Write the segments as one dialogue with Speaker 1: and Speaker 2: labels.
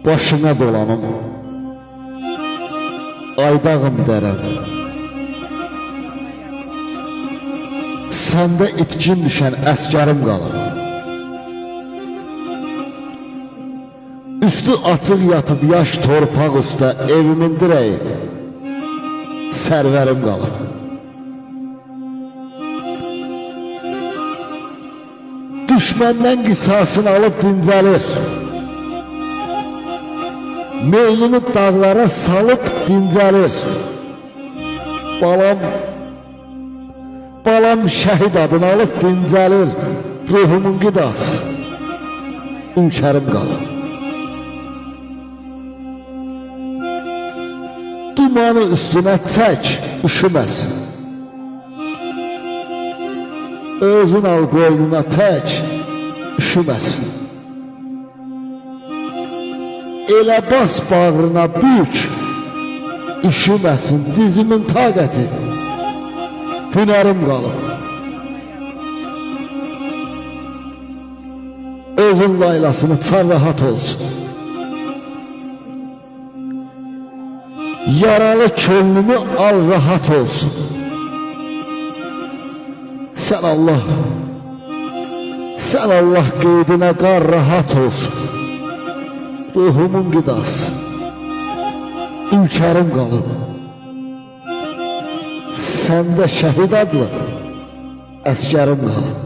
Speaker 1: Başına dolanım, aydağım dərəm. Səndə itkin düşən əskərim qalır. Üstü açıq yatıb yaş torpaq üstə evimin dirəyi, sərvərim qalır. Düşməndən qisasını alıb dincəlir. Meylini dağlara salıb dincəlir. Balam şəhid adını alıb dincəlir. Ruhumun qidası, ülkərim qalır. Dumanı üstünə çək, üşüməsin. Özün al qoynuna tək, üşüməsin. Elə bas bağrına bük, üşüməsin. Dizimin taqəti, hünərim qalır. Özün laylasını çar rahat olsun. Yaralı könlümü al rahat olsun. Sən Allah qeydinə qar rahat olsun. Ruhumun qidası, ülkərim qalıb. Səndə şəhid adlı əskərim qalıb.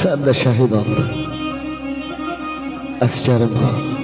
Speaker 1: Səndə şəhid adlı əskərim qalıb.